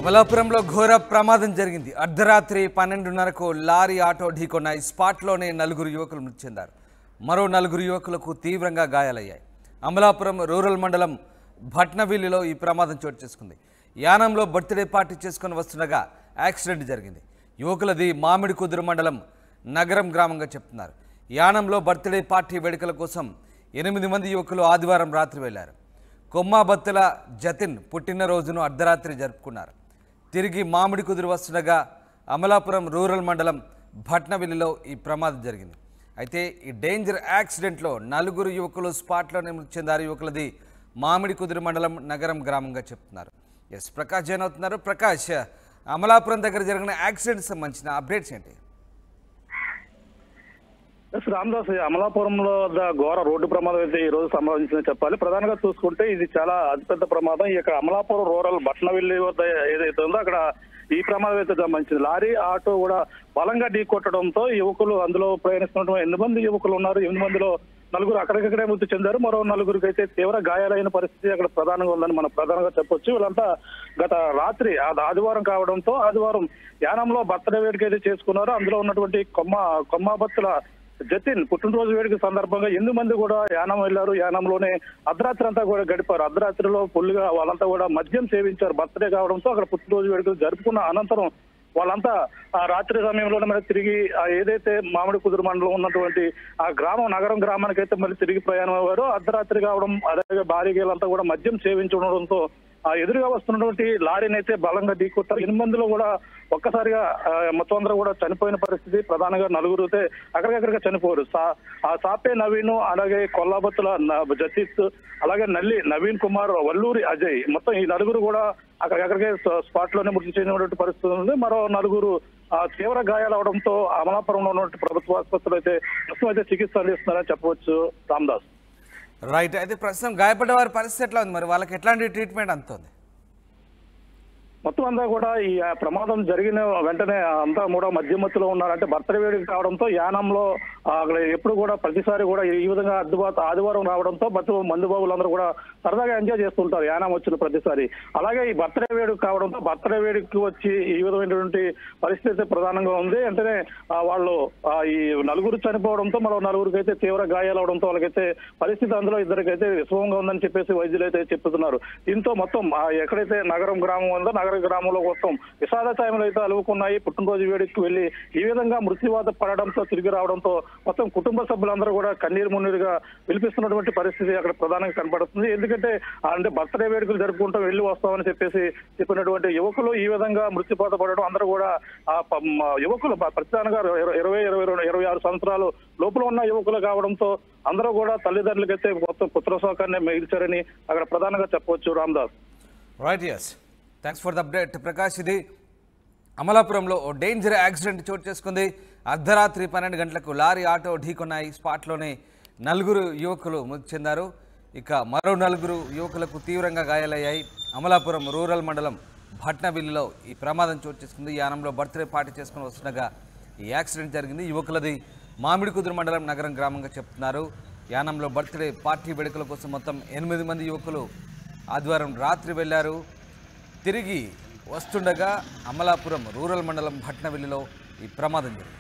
అమలాపురంలో ఘోర ప్రమాదం జరిగింది. అర్ధరాత్రి 12:30కు లారీ ఆటో ఢీకొన్న స్పాట్లోనే నలుగురు యువకులు మృతి చెందారు. మరో నలుగురు యువకులకు తీవ్రంగా గాయాలయ్యాయి. అమలాపురం రూరల్ మండలం భట్నవిల్లిలో ఈ ప్రమాదం చోటు చేసుకుంది. యానంలో బర్త్డే పార్టీ చేసుకుని వస్తుండగా యాక్సిడెంట్ జరిగింది. యువకులది మామిడి కుదురు మండలం నగరం గ్రామంగా చెప్తున్నారు. యానంలో బర్త్డే పార్టీ వేడుకల కోసం 8 మంది యువకులు ఆదివారం రాత్రి వెళ్లారు. కొమ్మాబత్తుల జతిన్ పుట్టినరోజును అర్ధరాత్రి జరుపుకున్నారు. తిరిగి మామిడి కుదురు వస్తుండగా అమలాపురం రూరల్ మండలం భట్నవిల్లిలో ఈ ప్రమాదం జరిగింది. అయితే ఈ డేంజర్ యాక్సిడెంట్లో నలుగురు యువకులు స్పాట్లోనే మృతి చెందారు. యువకులది మామిడి కుదురు మండలం నగరం గ్రామంగా చెప్తున్నారు. ఎస్ ప్రకాష్ జైన్ అవుతున్నారు. ప్రకాష్, అమలాపురం దగ్గర జరిగిన యాక్సిడెంట్ సంబంధించిన అప్డేట్స్ ఏంటి? రామదాస్, అమలాపురంలో ఘోర రోడ్డు ప్రమాదం అయితే ఈ రోజు సంభవించిందని చెప్పాలి. ప్రధానంగా చూసుకుంటే ఇది చాలా అతిపెద్ద ప్రమాదం. ఇక అమలాపురం రూరల్ భట్నవిల్లి వద్ద ఏదైతే ఉందో అక్కడ ఈ ప్రమాదం అయితే సంబంధించింది. లారీ ఆటో కూడా బలంగా ఢీకొట్టడంతో యువకులు అందులో ప్రయాణిస్తున్నటువంటి 8 మంది యువకులు ఉన్నారు. 8 మందిలో నలుగురు అక్కడికక్కడే మృతి చెందారు. మరో నలుగురికి అయితే తీవ్ర గాయాలైన పరిస్థితి అక్కడ ప్రధానంగా ఉందని మనం ప్రధానంగా చెప్పొచ్చు. వీళ్ళంతా గత రాత్రి ఆదివారం కావడంతో ఆదివారం యానంలో బర్త్డే వేడుక అయితే చేసుకున్నారు. అందులో ఉన్నటువంటి కొమ్మాబత్తుల జతిన్ పుట్టినరోజు వేడుక సందర్భంగా 8 మంది కూడా యానం వెళ్లారు. యానంలోనే అర్ధరాత్రి అంతా కూడా గడిపారు. అర్ధరాత్రిలో ఫుల్గా వాళ్ళంతా కూడా మద్యం సేవించారు. బర్త్డే కావడంతో అక్కడ పుట్టినరోజు వేడుకలు జరుపుకున్న అనంతరం వాళ్ళంతా ఆ రాత్రి సమయంలోనే మరి తిరిగి ఏదైతే మామిడి కుదురు మండలం ఉన్నటువంటి ఆ గ్రామం నగరం గ్రామానికి అయితే మళ్ళీ తిరిగి ప్రయాణం అయ్యారు. అర్ధరాత్రి కావడం అలాగే భారీగేలంతా కూడా మద్యం సేవించడంతో ఆ ఎదురుగా వస్తున్నటువంటి లారీని అయితే బలంగా ఢీకొట్టారు. 8 మందిలో కూడా ఒక్కసారిగా మొత్తం అందరూ కూడా చనిపోయిన పరిస్థితి. ప్రధానంగా నలుగురు అయితే అక్కడికక్కడిగా చనిపోయారు. ఆ సాపే నవీన్, అలాగే కొల్లాబత్తుల జతీష్, అలాగే నల్లి నవీన్ కుమార్, వల్లూరి అజయ్, మొత్తం ఈ నలుగురు కూడా అక్కడికక్కడికే స్పాట్ లోనే మృతి చెందినటువంటి పరిస్థితి ఉంది. మరో నలుగురు తీవ్ర గాయాలు అవడంతో అమలాపురంలో ఉన్నటువంటి ప్రభుత్వ ఆసుపత్రులు అయితే ప్రస్తుతం అయితే చికిత్స అందిస్తున్నారని చెప్పవచ్చు. రామదాస్, రైట్. అయితే ప్రస్తుతం గాయపడ్డ వారి పరిస్థితి ఎట్లా ఉంది? మరి వాళ్ళకి ఎట్లాంటి ట్రీట్మెంట్ అందుతుంది? మొత్తం అంతా కూడా ఈ ప్రమాదం జరిగిన వెంటనే అంతా కూడా మధ్యమత్తులో ఉన్నారంటే బర్త్డే వేడుక కావడంతో యానంలో అక్కడ ఎప్పుడు కూడా ప్రతిసారి కూడా ఈ విధంగా ఆదివారం రావడంతో మందుబాబులందరూ కూడా సరదాగా ఎంజాయ్ చేస్తుంటారు యానం వచ్చిన ప్రతిసారి. అలాగే ఈ బర్త్డే వేడుక కావడంతో బర్త్డే వేడుకకి వచ్చి ఈ విధమైనటువంటి పరిస్థితి ప్రధానంగా ఉంది. వెంటనే వాళ్ళు ఈ నలుగురు చనిపోవడంతో మరో నలుగురికి అయితే తీవ్ర గాయాలు అవడంతో వాళ్ళకైతే పరిస్థితి అందులో ఇద్దరికైతే విషమంగా ఉందని చెప్పేసి వైద్యులు అయితే చెప్తున్నారు. దీంతో మొత్తం ఎక్కడైతే నగరం గ్రామం ఉందో నగర గ్రామంలో మొత్తం విషాద ఛాయలు అయితే అలువుకున్నాయి. పుట్టినరోజు వేడుకకి వెళ్లి ఈ విధంగా మృత్యువాత పడడంతో తిరిగి రావడంతో మొత్తం కుటుంబ సభ్యులందరూ కూడా కన్నీరు మున్నీరుగా విలిపిస్తున్నటువంటి పరిస్థితి అక్కడ ప్రధానంగా కనపడుతుంది. ఎందుకంటే బర్త్డే వేడుకలు జరుపుకుంటూ వెళ్లి వస్తామని చెప్పినటువంటి యువకులు ఈ విధంగా మృత్యుపాత పడడం, అందరూ కూడా యువకులు ప్రధానంగా 26 సంవత్సరాలు లోపల ఉన్న యువకులు కావడంతో అందరూ కూడా తల్లిదండ్రులకైతే మొత్తం పుత్రశోకాన్ని మిగిల్చారని అక్కడ ప్రధానంగా చెప్పవచ్చు. Ramdas, right. Yes, thanks for the update Prakash. ఇది అమలాపురంలో ఓ డేంజర్ యాక్సిడెంట్ చోటు చేసుకుంది. అర్ధరాత్రి 12 గంటలకు లారీ ఆటో ఢీకొన్నాయి. స్పాట్లోనే నలుగురు యువకులు మృతి చెందారు. ఇక మరో నలుగురు యువకులకు తీవ్రంగా గాయాలయ్యాయి. అమలాపురం రూరల్ మండలం భట్నవిల్లిలో ఈ ప్రమాదం చోటు చేసుకుంది. యానంలో బర్త్డే పార్టీ చేసుకుని వస్తుండగా ఈ యాక్సిడెంట్ జరిగింది. యువకులది మామిడి కుదురు మండలం నగరం గ్రామంగా చెప్తున్నారు. యానంలో బర్త్డే పార్టీ వేడుకల కోసం మొత్తం 8 మంది యువకులు ఆదివారం రాత్రి వెళ్లారు. తిరిగి వస్తుండగా అమలాపురం రూరల్ మండలం భట్నవిల్లిలో ఈ ప్రమాదం జరిగింది.